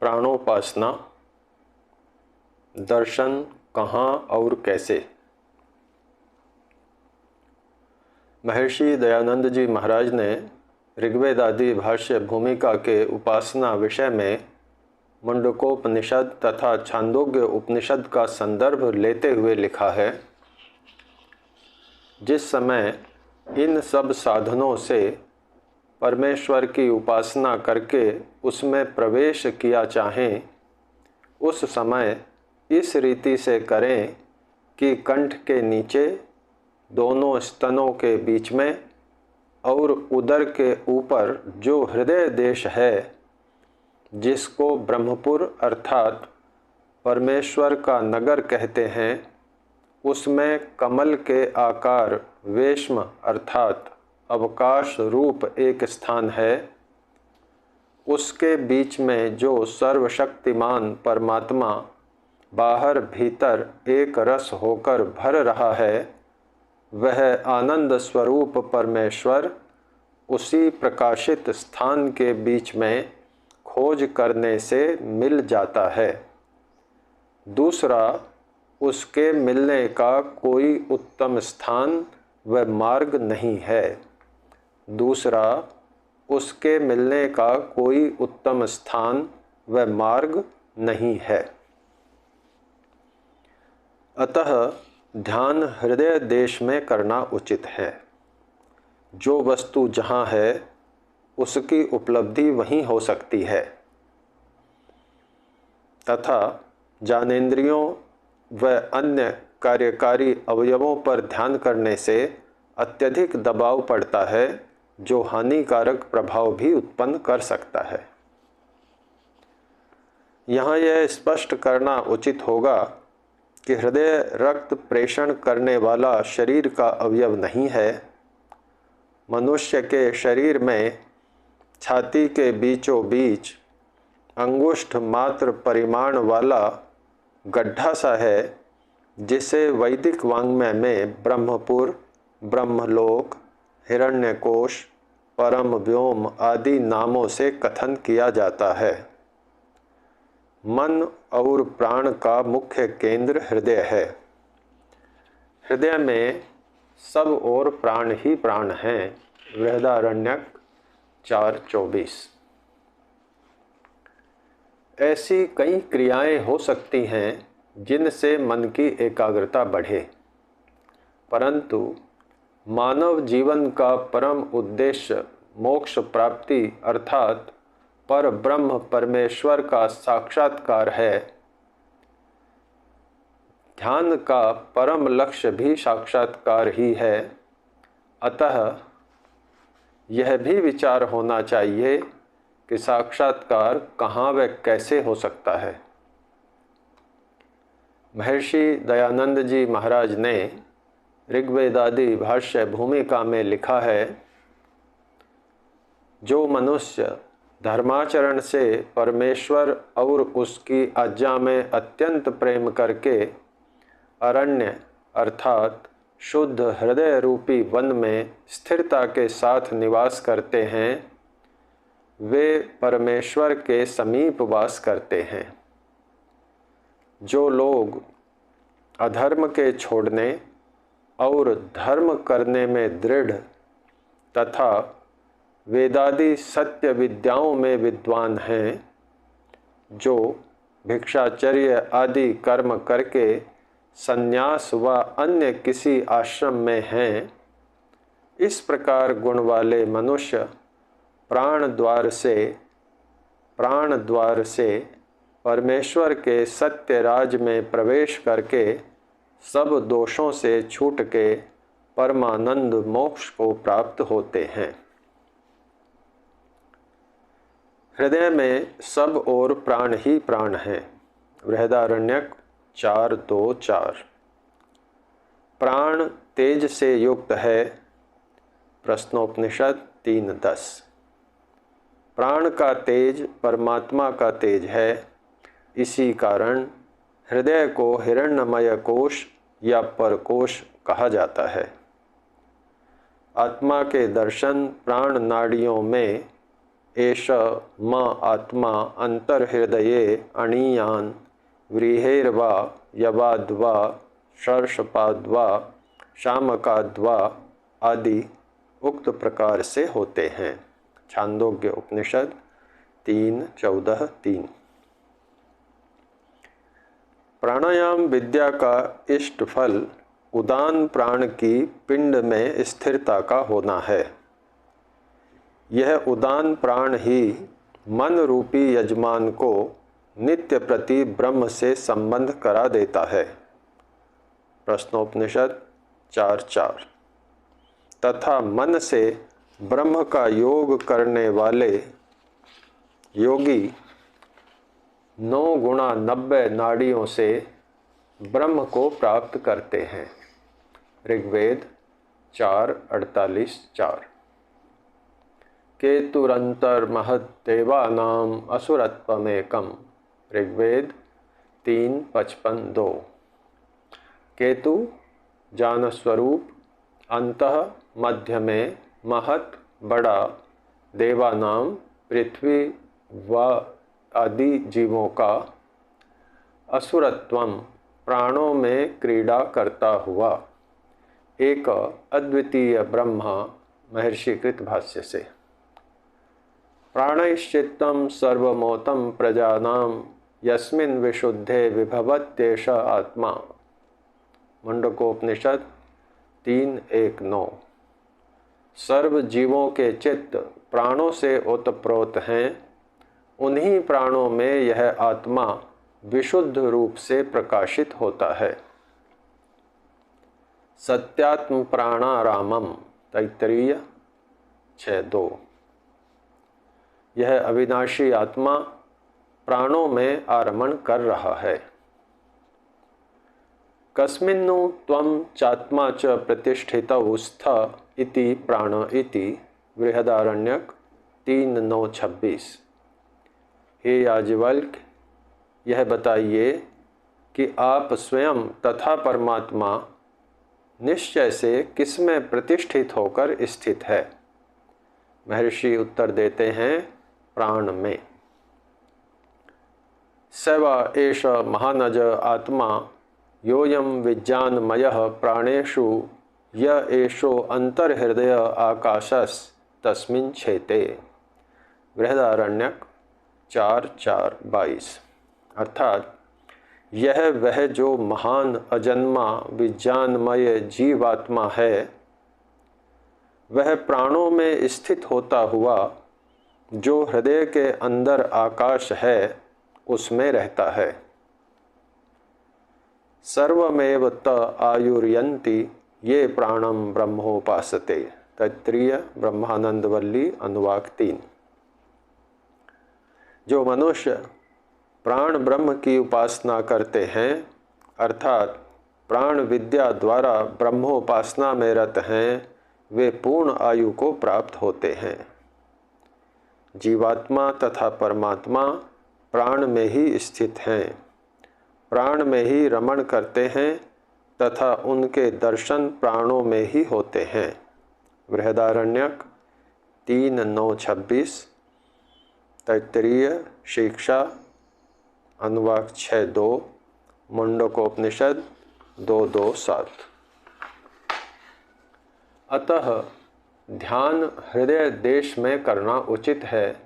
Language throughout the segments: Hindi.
प्राणोपासना, दर्शन कहाँ और कैसे। महर्षि दयानंद जी महाराज ने ऋग्वेद आदि भाष्य भूमिका के उपासना विषय में मुंडकोपनिषद तथा छांदोग्य उपनिषद का संदर्भ लेते हुए लिखा है, जिस समय इन सब साधनों से परमेश्वर की उपासना करके उसमें प्रवेश किया चाहें, उस समय इस रीति से करें कि कंठ के नीचे, दोनों स्तनों के बीच में और उदर के ऊपर जो हृदय देश है, जिसको ब्रह्मपुर अर्थात परमेश्वर का नगर कहते हैं, उसमें कमल के आकार वेश्म अर्थात अवकाश रूप एक स्थान है। उसके बीच में जो सर्वशक्तिमान परमात्मा बाहर भीतर एक रस होकर भर रहा है, वह आनंद स्वरूप परमेश्वर उसी प्रकाशित स्थान के बीच में खोज करने से मिल जाता है। दूसरा, उसके मिलने का कोई उत्तम स्थान व मार्ग नहीं है। दूसरा, उसके मिलने का कोई उत्तम स्थान व मार्ग नहीं है। अतः ध्यान हृदय देश में करना उचित है। जो वस्तु जहाँ है उसकी उपलब्धि वहीं हो सकती है तथा ज्ञानेंद्रियों व अन्य कार्यकारी अवयवों पर ध्यान करने से अत्यधिक दबाव पड़ता है, जो हानिकारक प्रभाव भी उत्पन्न कर सकता है। यहाँ यह स्पष्ट करना उचित होगा कि हृदय रक्त प्रेषण करने वाला शरीर का अवयव नहीं है। मनुष्य के शरीर में छाती के बीचों बीच अंगुष्ठ मात्र परिमाण वाला गड्ढा सा है, जिसे वैदिक वाङ्मय में ब्रह्मपुर, ब्रह्मलोक, हिरण्यकोश, परम व्योम आदि नामों से कथन किया जाता है। मन और प्राण का मुख्य केंद्र हृदय है। हृदय में सब और प्राण ही प्राण हैं। बृहदारण्यक 4:24। ऐसी कई क्रियाएं हो सकती हैं जिनसे मन की एकाग्रता बढ़े, परंतु मानव जीवन का परम उद्देश्य मोक्ष प्राप्ति अर्थात पर ब्रह्म परमेश्वर का साक्षात्कार है। ध्यान का परम लक्ष्य भी साक्षात्कार ही है। अतः यह भी विचार होना चाहिए कि साक्षात्कार कहाँ व कैसे हो सकता है। महर्षि दयानंद जी महाराज ने ऋग्वेदादि भाष्य भूमिका में लिखा है, जो मनुष्य धर्माचरण से परमेश्वर और उसकी आज्ञा में अत्यंत प्रेम करके अरण्य अर्थात शुद्ध हृदय रूपी वन में स्थिरता के साथ निवास करते हैं, वे परमेश्वर के समीप वास करते हैं। जो लोग अधर्म के छोड़ने और धर्म करने में दृढ़ तथा वेदादि सत्य विद्याओं में विद्वान हैं, जो भिक्षाचर्य आदि कर्म करके संन्यास व अन्य किसी आश्रम में हैं, इस प्रकार गुण वाले मनुष्य प्राण द्वार से परमेश्वर के सत्य राज में प्रवेश करके सब दोषों से छूट के परमानंद मोक्ष को प्राप्त होते हैं। हृदय में सब और प्राण ही प्राण हैं। बृहदारण्यक 4:2-4। प्राण तेज से युक्त है। प्रश्नोपनिषद 3:10। प्राण का तेज परमात्मा का तेज है। इसी कारण हृदय को हिरण्यमय कोश या परकोश कहा जाता है। आत्मा के दर्शन प्राण नाड़ियों में एष म आत्मा अंतर्हृदये अणीयान व्रीहेर्वा यवाद्वा सर्षपाद्वा शामकाद्वा आदि उक्त प्रकार से होते हैं। छांदोग्य उपनिषद 3:14-3। प्राणायाम विद्या का इष्ट फल उदान प्राण की पिंड में स्थिरता का होना है। यह उदान प्राण ही मन रूपी यजमान को नित्य प्रति ब्रह्म से संबंध करा देता है। प्रश्नोपनिषद 4:4। तथा मन से ब्रह्म का योग करने वाले योगी 9 गुणा 90 नाड़ियों से ब्रह्म को प्राप्त करते हैं। ऋग्वेद 4:48-4। केतुरंतर्महद्देवानां असुरत्वमेकम्। ऋग्वेद 3:55-2। केतु ज्ञान स्वरूप, अंतः मध्य में महत बड़ा, देवानाम पृथ्वी व आदि जीवों का, असुरत्वम प्राणों में क्रीड़ा करता हुआ, एक अद्वितीय ब्रह्मा। महर्षि कृत भाष्य से। प्राणैश्चित्तं सर्वमोतं प्रजानां यस्मिन् विशुद्धे विभवत्येष आत्मा। मुंडकोपनिषद 3:1-9। सर्व जीवों के चित्त प्राणों से ओतप्रोत हैं, उन्हीं प्राणों में यह आत्मा विशुद्ध रूप से प्रकाशित होता है। सत्यात्म प्राणारामम। तैत्तिरीय 6:2। यह अविनाशी आत्मा प्राणों में आरमण कर रहा है। कस्मिन्नु त्वं चात्मा च प्रतिष्ठितौ स्थ इति प्राण इति। बृहदारण्यक 3:9-26। हे याज्ञवल्क्य, यह बताइए कि आप स्वयं तथा परमात्मा निश्चय से किसमें प्रतिष्ठित होकर स्थित है। महर्षि उत्तर देते हैं, प्राण में। सवा एष महानज आत्मा योयम विज्ञानमयः प्राणेषु य एषो अंतर्हृदय आकाशस् तस्मिन् छेते। बृहदारण्यक 4:4-22। अर्थात यह वह जो महान अजन्मा विज्ञानमय जीवात्मा है, वह प्राणों में स्थित होता हुआ जो हृदय के अंदर आकाश है उसमें रहता है। सर्वमेव त आयुर्यन्ति ये प्राणम ब्रह्मोपासते। तैत्तिरीय ब्रह्मानंद वल्ली अनुवाक 3। जो मनुष्य प्राण ब्रह्म की उपासना करते हैं, अर्थात प्राण विद्या द्वारा ब्रह्मोपासना में रत हैं, वे पूर्ण आयु को प्राप्त होते हैं। जीवात्मा तथा परमात्मा प्राण में ही स्थित हैं, प्राण में ही रमण करते हैं तथा उनके दर्शन प्राणों में ही होते हैं। बृहदारण्यक 3:9-26। तैत्तिरीय शिक्षा अनुवाक 6:2। मुंडकोपनिषद 2:2-7। अतः ध्यान हृदय देश में करना उचित है,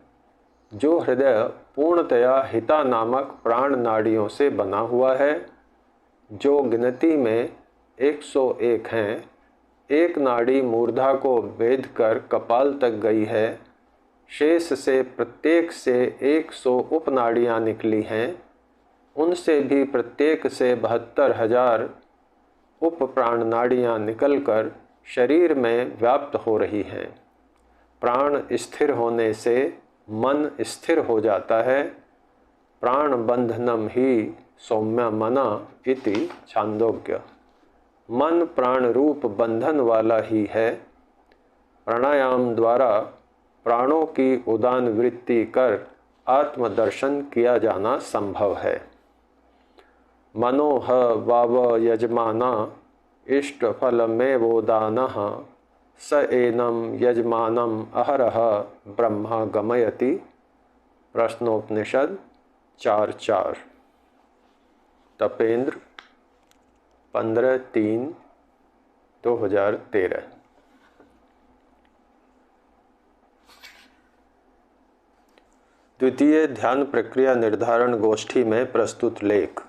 जो हृदय पूर्णतया हिता नामक प्राण नाड़ियों से बना हुआ है, जो गिनती में 101 हैं। एक नाड़ी मूर्धा को भेद कर कपाल तक गई है, शेष से प्रत्येक से 100 उपनाड़ियाँ निकली हैं, उनसे भी प्रत्येक से 72,000 उप प्राण नाड़ियाँ निकलकर शरीर में व्याप्त हो रही हैं। प्राण स्थिर होने से मन स्थिर हो जाता है। प्राण बंधनम ही सौम्य मना इति। छांदोग्य। मन प्राण रूप बंधन वाला ही है। प्राणायाम द्वारा प्राणों की उदान वृत्ति कर आत्मदर्शन किया जाना संभव है। मनोह वाव यजमाना इष्ट फलमेवोदानः स एनम यजमानम अहरह ब्रह्मा गमयति। प्रश्नोपनिषद 4:4। तपेंद्र 15/3/2013। द्वितीय ध्यान प्रक्रिया निर्धारण गोष्ठी में प्रस्तुत लेख।